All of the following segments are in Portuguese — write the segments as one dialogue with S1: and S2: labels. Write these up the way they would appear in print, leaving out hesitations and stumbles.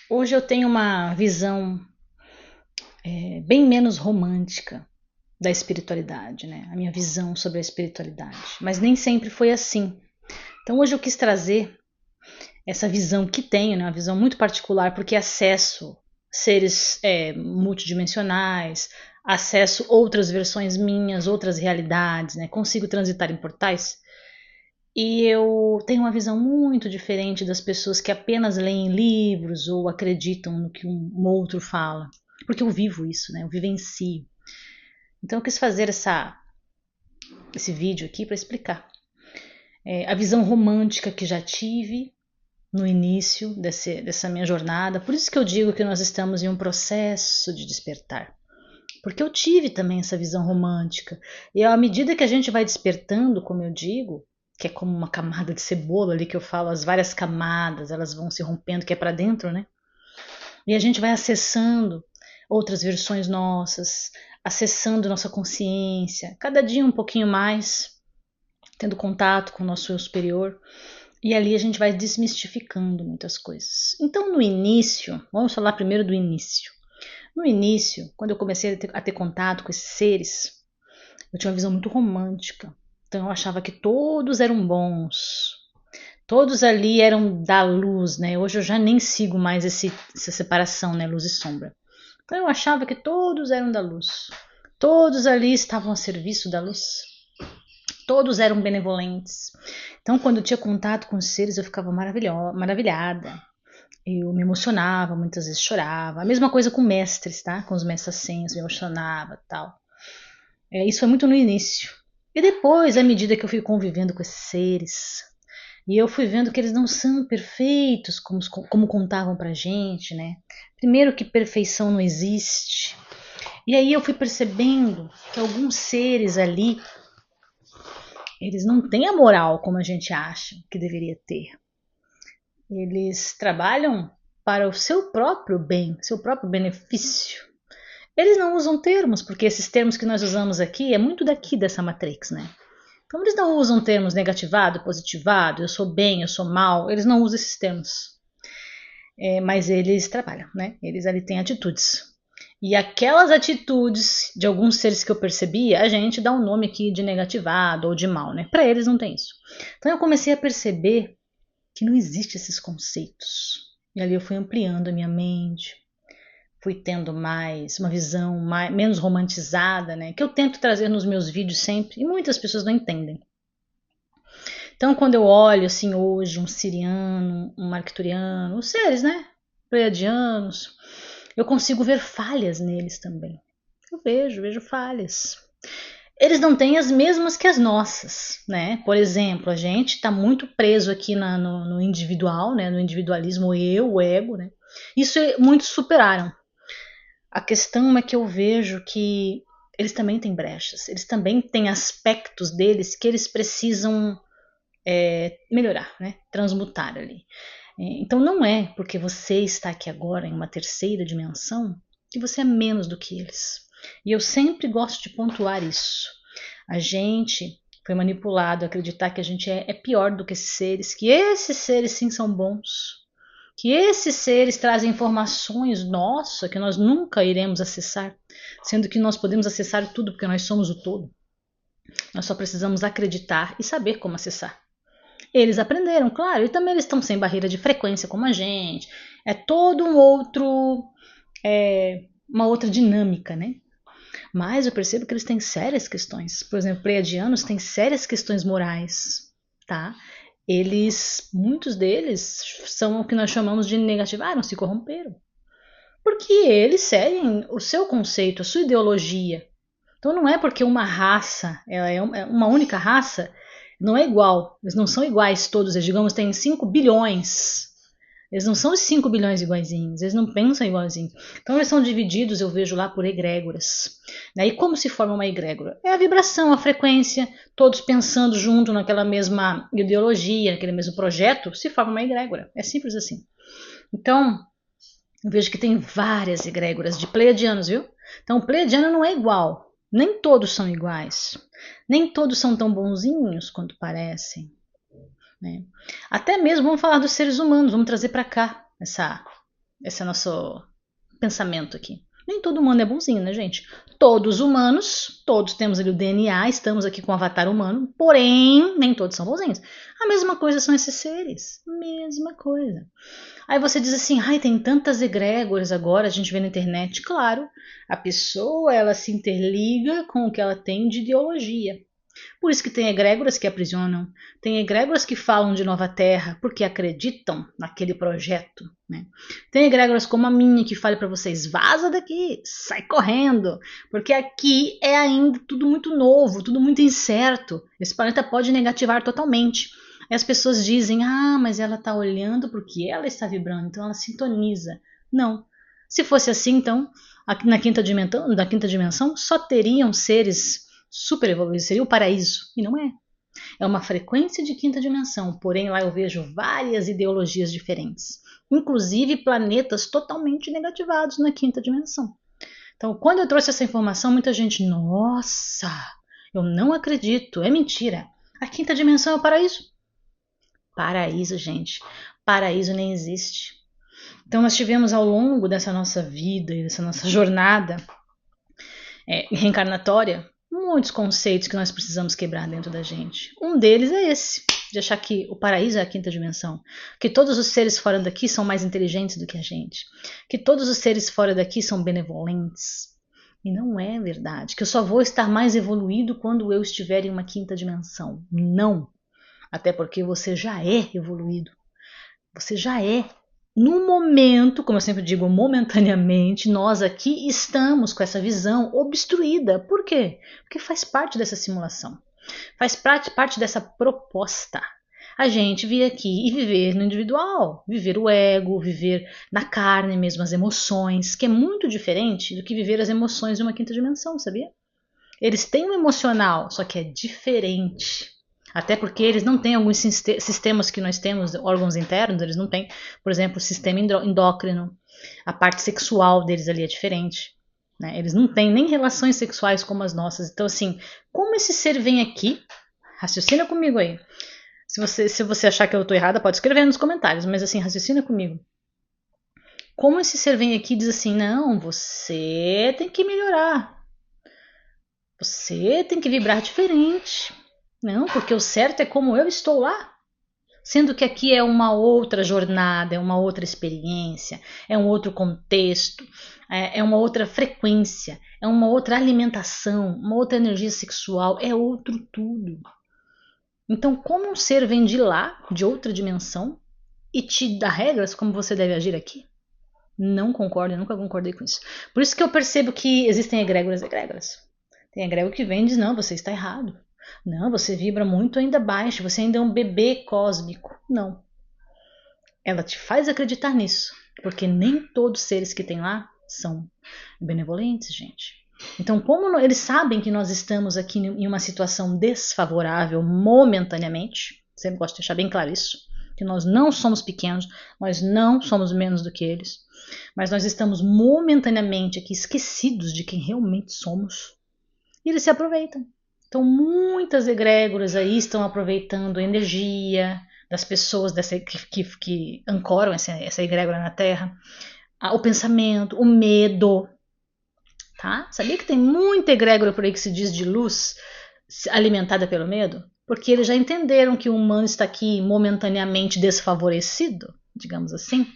S1: Hoje eu tenho uma visão bem menos romântica da espiritualidade, né? A minha visão sobre a espiritualidade. Mas nem sempre foi assim. Então hoje eu quis trazer essa visão que tenho, né? Uma visão muito particular, porque acesso seres multidimensionais, acesso outras versões minhas, outras realidades, né? Consigo transitar em portais. E eu tenho uma visão muito diferente das pessoas que apenas leem livros ou acreditam no que um outro fala. Porque eu vivo isso, né? Eu vivencio. Então eu quis fazer esse vídeo aqui para explicar a visão romântica que já tive no início dessa minha jornada. Por isso que eu digo que nós estamos em um processo de despertar. Porque eu tive também essa visão romântica. E à medida que a gente vai despertando, como eu digo, que é como uma camada de cebola ali que eu falo, as várias camadas, elas vão se rompendo, que é para dentro, né? E a gente vai acessando outras versões nossas, acessando nossa consciência, cada dia um pouquinho mais, tendo contato com o nosso eu superior. E ali a gente vai desmistificando muitas coisas. Então, no início, vamos falar primeiro do início. No início, quando eu comecei a ter contato com esses seres, eu tinha uma visão muito romântica. Então eu achava que todos eram bons. Todos ali eram da luz, né? Hoje eu já nem sigo mais essa separação, né? Luz e sombra. Então eu achava que todos eram da luz. Todos ali estavam a serviço da luz. Todos eram benevolentes. Então quando eu tinha contato com os seres eu ficava maravilhada. Eu me emocionava, muitas vezes chorava. A mesma coisa com mestres, tá? Com os mestres ascensos, me emocionava, tal. Isso foi muito no início. E depois, à medida que eu fui convivendo com esses seres, e eu fui vendo que eles não são perfeitos como contavam pra gente, né? Primeiro que perfeição não existe. E aí eu fui percebendo que alguns seres ali, eles não têm a moral como a gente acha que deveria ter. Eles trabalham para o seu próprio bem, seu próprio benefício. Eles não usam termos, porque esses termos que nós usamos aqui é muito daqui dessa matrix, né? Então eles não usam termos negativado, positivado, eu sou bem, eu sou mal, eles não usam esses termos. Mas eles trabalham, né? Eles ali têm atitudes. E aquelas atitudes de alguns seres que eu percebi, a gente dá um nome aqui de negativado ou de mal, né? Para eles não tem isso. Então eu comecei a perceber que não existe esses conceitos. E ali eu fui ampliando a minha mente, fui tendo mais uma visão menos romantizada, né? Que eu tento trazer nos meus vídeos sempre, e muitas pessoas não entendem. Então, quando eu olho assim hoje um siriano, um arcturiano, os seres, né? Pleiadianos, eu consigo ver falhas neles também. Eu vejo falhas. Eles não têm as mesmas que as nossas, né? Por exemplo, a gente está muito preso aqui no individual, né? No individualismo, o ego, né? Isso muitos superaram. A questão é que eu vejo que eles também têm brechas, eles também têm aspectos deles que eles precisam melhorar, né? Transmutar ali. Então não é porque você está aqui agora em uma terceira dimensão que você é menos do que eles. E eu sempre gosto de pontuar isso. A gente foi manipulado a acreditar que a gente é pior do que esses seres, que esses seres sim são bons, que esses seres trazem informações, nossa, que nós nunca iremos acessar, sendo que nós podemos acessar tudo porque nós somos o todo. Nós só precisamos acreditar e saber como acessar. Eles aprenderam, claro, e também eles estão sem barreira de frequência como a gente. É todo uma outra dinâmica, né? Mas eu percebo que eles têm sérias questões. Por exemplo, pleiadianos têm sérias questões morais, tá? Muitos deles são o que nós chamamos de negativaram, se corromperam. Porque eles seguem o seu conceito, a sua ideologia. Então não é porque uma raça, ela é uma única raça, não é igual. Eles não são iguais todos. Eles, digamos, têm 5 bilhões. Eles não são os 5 bilhões iguaizinhos. Eles não pensam igualzinho. Então eles são divididos, eu vejo lá, por egrégoras. E como se forma uma egrégora? É a vibração, a frequência, todos pensando junto naquela mesma ideologia, naquele mesmo projeto, se forma uma egrégora. É simples assim. Então, eu vejo que tem várias egrégoras de pleiadianos, viu? Então, o pleiadiano não é igual. Nem todos são iguais. Nem todos são tão bonzinhos quanto parecem. Né? Até mesmo vamos falar dos seres humanos, vamos trazer para cá Esse é o nosso pensamento aqui. Nem todo humano é bonzinho, né, gente? Todos humanos, todos temos ali o DNA, estamos aqui com o avatar humano, porém, nem todos são bonzinhos. A mesma coisa são esses seres. Mesma coisa. Aí você diz assim, ai, tem tantas egrégoras agora, a gente vê na internet. Claro, a pessoa, ela se interliga com o que ela tem de ideologia. Por isso que tem egrégoras que aprisionam, tem egrégoras que falam de nova terra porque acreditam naquele projeto. Né? Tem egrégoras como a minha que fala para vocês, vaza daqui, sai correndo, porque aqui é ainda tudo muito novo, tudo muito incerto. Esse planeta pode negativar totalmente. Aí as pessoas dizem, ah, mas ela está olhando porque ela está vibrando, então ela sintoniza. Não. Se fosse assim, então, na quinta dimensão só teriam seres super evoluídos, seria o paraíso. E não é. É uma frequência de quinta dimensão, porém lá eu vejo várias ideologias diferentes. Inclusive planetas totalmente negativados na quinta dimensão. Então, quando eu trouxe essa informação, muita gente, nossa, eu não acredito, é mentira. A quinta dimensão é o paraíso. Paraíso, gente. Paraíso nem existe. Então, nós tivemos ao longo dessa nossa vida e dessa nossa jornada reencarnatória, muitos conceitos que nós precisamos quebrar dentro da gente. Um deles é esse, de achar que o paraíso é a quinta dimensão, que todos os seres fora daqui são mais inteligentes do que a gente, que todos os seres fora daqui são benevolentes. E não é verdade, que eu só vou estar mais evoluído quando eu estiver em uma quinta dimensão. Não. Até porque você já é evoluído. Você já é. No momento, como eu sempre digo, momentaneamente, nós aqui estamos com essa visão obstruída. Por quê? Porque faz parte dessa simulação. Faz parte dessa proposta. A gente vir aqui e viver no individual, viver o ego, viver na carne mesmo, as emoções, que é muito diferente do que viver as emoções de uma quinta dimensão, sabia? Eles têm um emocional, só que é diferente. Até porque eles não têm alguns sistemas que nós temos, órgãos internos, eles não têm, por exemplo, o sistema endócrino. A parte sexual deles ali é diferente. Né? Eles não têm nem relações sexuais como as nossas. Então, assim, como esse ser vem aqui, raciocina comigo aí. Se você achar que eu estou errada, pode escrever nos comentários, mas assim, raciocina comigo. Como esse ser vem aqui e diz assim, não, você tem que melhorar. Você tem que vibrar diferente. Não, porque o certo é como eu estou lá. Sendo que aqui é uma outra jornada, é uma outra experiência, é um outro contexto, é uma outra frequência, é uma outra alimentação, uma outra energia sexual, é outro tudo. Então, como um ser vem de lá, de outra dimensão, e te dá regras como você deve agir aqui? Não concordo, eu nunca concordei com isso. Por isso que eu percebo que existem egrégoras. Tem egrégora que vem e diz, não, você está errado. Não, você vibra muito ainda baixo, você ainda é um bebê cósmico. Não. Ela te faz acreditar nisso, porque nem todos os seres que tem lá são benevolentes, gente. Então, como eles sabem que nós estamos aqui em uma situação desfavorável momentaneamente, sempre gosto de deixar bem claro isso, que nós não somos pequenos, nós não somos menos do que eles, mas nós estamos momentaneamente aqui esquecidos de quem realmente somos, e eles se aproveitam. Então, muitas egrégoras aí estão aproveitando a energia das pessoas que ancoram essa egrégora na Terra, o pensamento, o medo. Tá? Sabia que tem muita egrégora por aí que se diz de luz alimentada pelo medo? Porque eles já entenderam que o humano está aqui momentaneamente desfavorecido, digamos assim,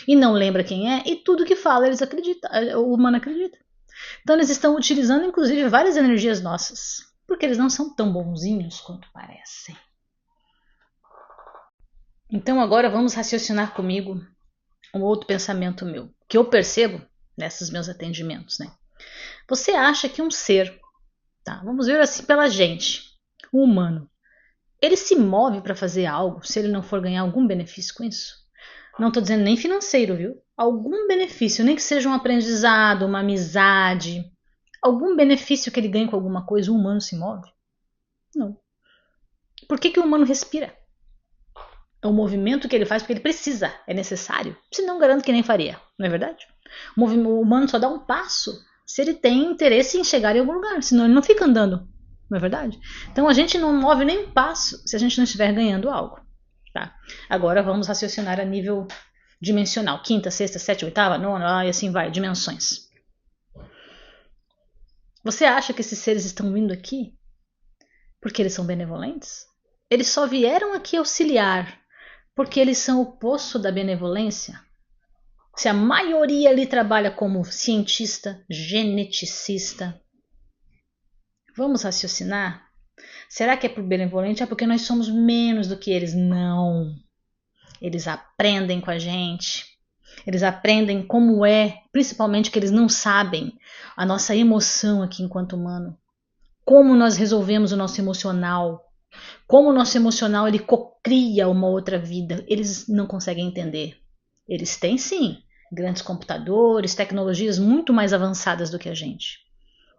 S1: e não lembra quem é, e tudo que fala eles acreditam, o humano acredita. Então, eles estão utilizando, inclusive, várias energias nossas. Porque eles não são tão bonzinhos quanto parecem. Então agora vamos raciocinar comigo um outro pensamento meu, que eu percebo nesses meus atendimentos, né? Você acha que um ser, tá? Vamos ver assim pela gente, o humano, ele se move para fazer algo se ele não for ganhar algum benefício com isso? Não estou dizendo nem financeiro, viu? Algum benefício, nem que seja um aprendizado, uma amizade, algum benefício que ele ganhe com alguma coisa, o humano se move? Não. Por que o humano respira? É o movimento que ele faz porque ele precisa, é necessário. Senão, garanto que nem faria, não é verdade? O humano só dá um passo se ele tem interesse em chegar em algum lugar, senão ele não fica andando, não é verdade? Então a gente não move nem um passo se a gente não estiver ganhando algo. Tá? Agora vamos raciocinar a nível dimensional, quinta, sexta, sétima, oitava, nona, e assim vai, dimensões. Você acha que esses seres estão vindo aqui porque eles são benevolentes? Eles só vieram aqui auxiliar porque eles são o poço da benevolência? Se a maioria ali trabalha como cientista, geneticista, vamos raciocinar? Será que é por benevolente? É porque nós somos menos do que eles? Não. Eles aprendem com a gente. Eles aprendem como é, principalmente que eles não sabem a nossa emoção aqui enquanto humano. Como nós resolvemos o nosso emocional. Como o nosso emocional ele cocria uma outra vida. Eles não conseguem entender. Eles têm sim grandes computadores, tecnologias muito mais avançadas do que a gente.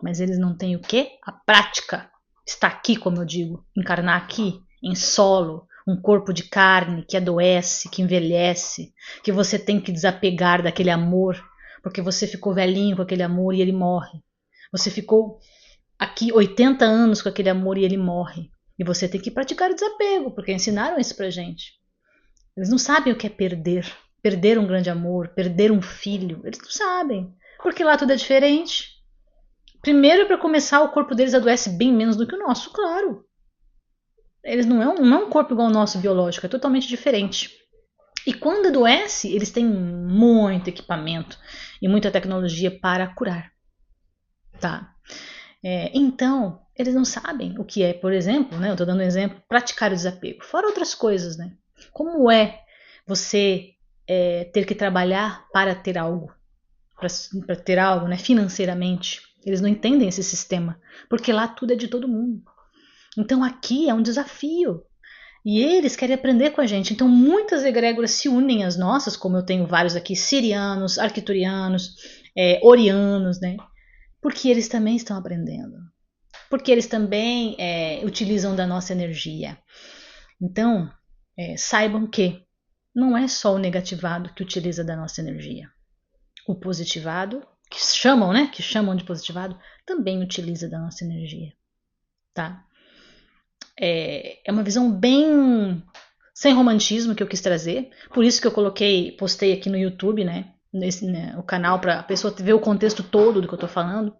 S1: Mas eles não têm o quê? A prática. Está aqui, como eu digo, encarnar aqui, em solo, um corpo de carne que adoece, que envelhece, que você tem que desapegar daquele amor, porque você ficou velhinho com aquele amor e ele morre. Você ficou aqui 80 anos com aquele amor e ele morre. E você tem que praticar o desapego, porque ensinaram isso pra gente. Eles não sabem o que é perder. Perder um grande amor, perder um filho. Eles não sabem, porque lá tudo é diferente. Primeiro, para começar, o corpo deles adoece bem menos do que o nosso, claro. Eles não é um corpo igual ao nosso biológico, é totalmente diferente. E quando adoece, eles têm muito equipamento e muita tecnologia para curar. Tá? Então, eles não sabem o que é, por exemplo, né, eu estou dando um exemplo, praticar o desapego. Fora outras coisas, né? Como é você ter que trabalhar para ter algo? Para ter algo, né, financeiramente. Eles não entendem esse sistema, porque lá tudo é de todo mundo. Então aqui é um desafio. E eles querem aprender com a gente. Então muitas egrégoras se unem às nossas, como eu tenho vários aqui, sirianos, arquiturianos, orianos, né? Porque eles também estão aprendendo. Porque eles também utilizam da nossa energia. Então, saibam que não é só o negativado que utiliza da nossa energia. O positivado, que chamam, né? Que chamam de positivado, também utiliza da nossa energia. Tá? É uma visão bem sem romantismo que eu quis trazer. Por isso que eu postei aqui no YouTube, né? O canal para a pessoa ver o contexto todo do que eu tô falando.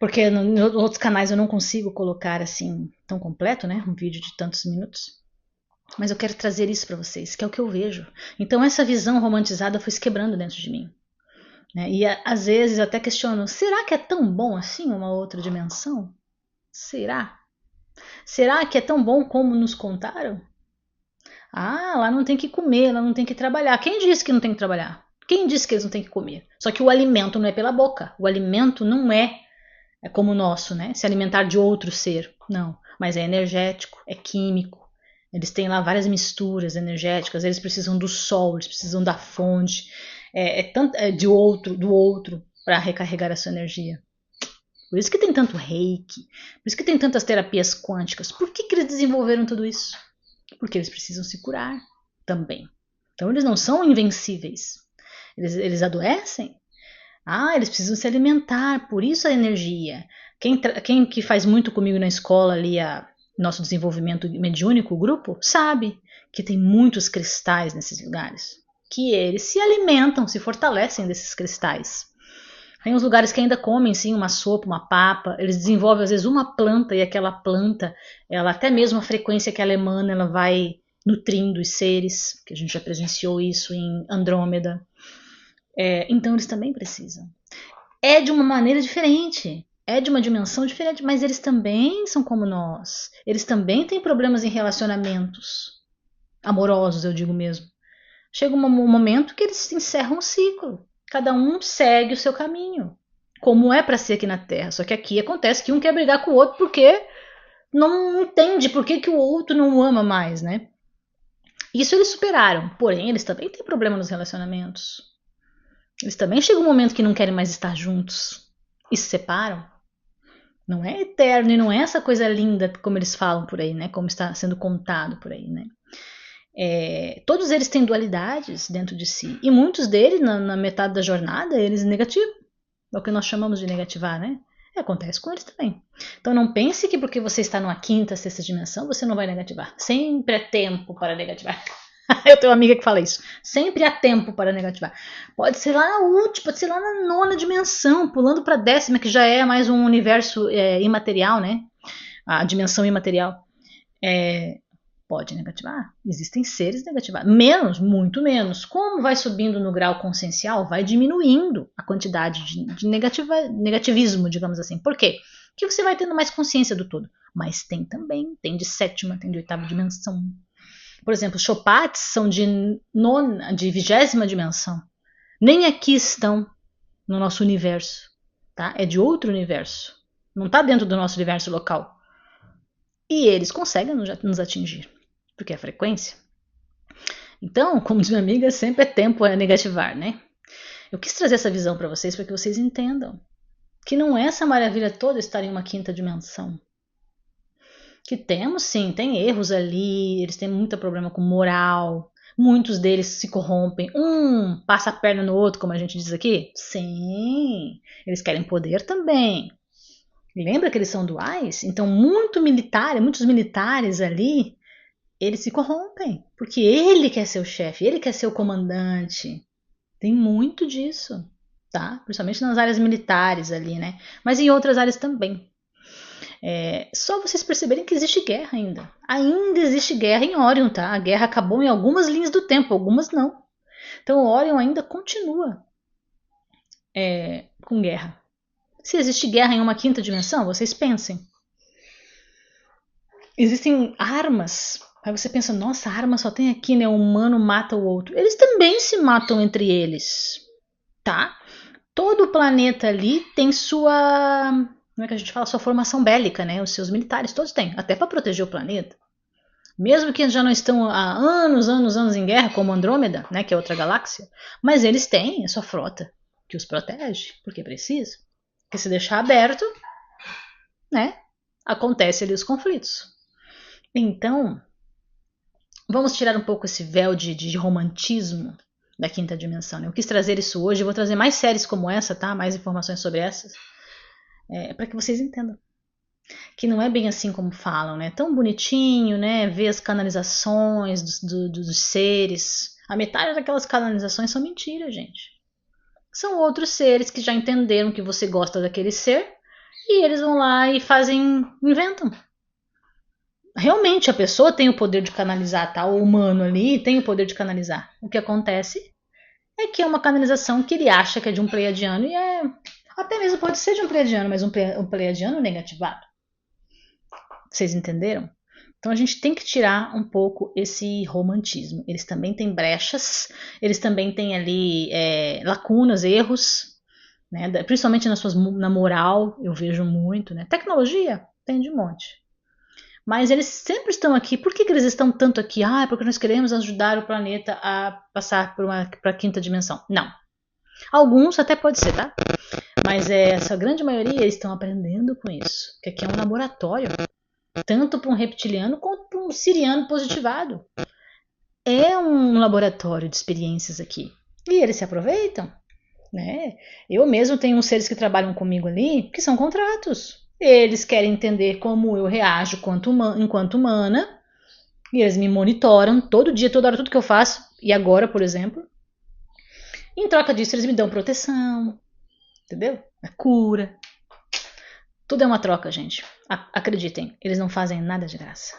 S1: Porque nos outros canais eu não consigo colocar assim tão completo, né? Um vídeo de tantos minutos. Mas eu quero trazer isso para vocês, que é o que eu vejo. Então essa visão romantizada foi se quebrando dentro de mim. E às vezes eu até questiono, será que é tão bom assim uma outra dimensão? Será? Será que é tão bom como nos contaram? Ah, lá não tem que comer, lá não tem que trabalhar. Quem disse que não tem que trabalhar? Quem disse que eles não têm que comer? Só que o alimento não é pela boca. O alimento não é como o nosso, né? Se alimentar de outro ser. Não. Mas é energético, é químico. Eles têm lá várias misturas energéticas. Eles precisam do sol, eles precisam da fonte. Do outro para recarregar a sua energia. Por isso que tem tanto reiki, por isso que tem tantas terapias quânticas. Por que eles desenvolveram tudo isso? Porque eles precisam se curar também. Então eles não são invencíveis. Eles adoecem. Eles precisam se alimentar, por isso a energia. Quem que faz muito comigo na escola ali, nosso desenvolvimento mediúnico, o grupo, sabe que tem muitos cristais nesses lugares. Que eles se alimentam, se fortalecem desses cristais. Tem uns lugares que ainda comem sim uma sopa, uma papa. Eles desenvolvem às vezes uma planta e aquela planta, ela até mesmo a frequência que ela emana, ela vai nutrindo os seres, que a gente já presenciou isso em Andrômeda. Então eles também precisam. É de uma maneira diferente, é de uma dimensão diferente, mas eles também são como nós. Eles também têm problemas em relacionamentos amorosos, eu digo mesmo. Chega um momento que eles encerram o ciclo. Cada um segue o seu caminho, como é para ser aqui na Terra. Só que aqui acontece que um quer brigar com o outro porque não entende por que o outro não o ama mais, né? Isso eles superaram, porém eles também têm problema nos relacionamentos. Eles também chegam um momento que não querem mais estar juntos e se separam. Não é eterno e não é essa coisa linda como eles falam por aí, né? Como está sendo contado por aí, né? Todos eles têm dualidades dentro de si. E muitos deles, na metade da jornada, eles negativam. É o que nós chamamos de negativar, né? Acontece com eles também. Então não pense que porque você está numa quinta, sexta dimensão, você não vai negativar. Sempre é tempo para negativar. Eu tenho uma amiga que fala isso. Sempre há tempo para negativar. Pode ser lá na última, pode ser lá na 9ª dimensão, pulando para a 10ª, que já é mais um universo imaterial, né? A dimensão imaterial. Pode negativar. Existem seres negativados. Menos, muito menos. Como vai subindo no grau consciencial, vai diminuindo a quantidade de negativismo, digamos assim. Por quê? Porque você vai tendo mais consciência do todo. Mas tem também, tem de 7ª, tem de 8ª dimensão. Por exemplo, os Chopates são de 20ª dimensão. Nem aqui estão no nosso universo. Tá? É de outro universo. Não está dentro do nosso universo local. E eles conseguem nos atingir. Porque é a frequência. Então, como diz minha amiga, sempre é tempo a negativar, né? Eu quis trazer essa visão para vocês, para que vocês entendam que não é essa maravilha toda estar em uma 5ª dimensão. Que temos, sim, tem erros ali, eles têm muito problema com moral, muitos deles se corrompem, passa a perna no outro, como a gente diz aqui. Sim, eles querem poder também. Lembra que eles são duais? Então, muitos militares ali, eles se corrompem, porque ele quer ser o chefe, ele quer ser o comandante. Tem muito disso, tá? Principalmente nas áreas militares ali, né? Mas em outras áreas também. Só vocês perceberem que existe guerra ainda. Ainda existe guerra em Orion, tá? A guerra acabou em algumas linhas do tempo, algumas não. Então Orion ainda continua com guerra. Se existe guerra em uma 5ª dimensão, vocês pensem. Existem armas. Aí você pensa, nossa, a arma só tem aqui, né? Um humano mata o outro. Eles também se matam entre eles, tá? Todo o planeta ali tem sua... Como é que a gente fala? Sua formação bélica, né? Os seus militares todos têm, até para proteger o planeta. Mesmo que já não estão há anos em guerra, como Andrômeda, né? Que é outra galáxia. Mas eles têm a sua frota, que os protege, porque precisa. Porque se deixar aberto, né? Acontece ali os conflitos. Então, vamos tirar um pouco esse véu de romantismo da 5ª dimensão. Né? Eu quis trazer isso hoje, eu vou trazer mais séries como essa, tá? Mais informações sobre essas, para que vocês entendam. Que não é bem assim como falam, né? Tão bonitinho, né? Ver as canalizações dos seres. A metade daquelas canalizações são mentira, gente. São outros seres que já entenderam que você gosta daquele ser e eles vão lá e inventam. Realmente a pessoa tem o poder de canalizar, tá? O humano ali tem o poder de canalizar. O que acontece é que é uma canalização que ele acha que é de um pleiadiano e até mesmo pode ser de um pleiadiano, mas um pleiadiano negativado. Vocês entenderam? Então a gente tem que tirar um pouco esse romantismo. Eles também têm brechas, eles também têm ali lacunas, erros, né? Principalmente na moral, eu vejo muito. Né? Tecnologia tem de monte. Mas eles sempre estão aqui. Por que eles estão tanto aqui? Porque nós queremos ajudar o planeta a passar para a 5ª dimensão. Não. Alguns até pode ser, tá? Mas essa grande maioria estão aprendendo com isso. Que aqui é um laboratório. Tanto para um reptiliano quanto para um siriano positivado. É um laboratório de experiências aqui. E eles se aproveitam. Né? Eu mesmo tenho uns seres que trabalham comigo ali que são contratos. Eles querem entender como eu reajo enquanto humana. E eles me monitoram todo dia, toda hora, tudo que eu faço. E agora, por exemplo. Em troca disso, eles me dão proteção. Entendeu? A cura. Tudo é uma troca, gente. Acreditem, eles não fazem nada de graça.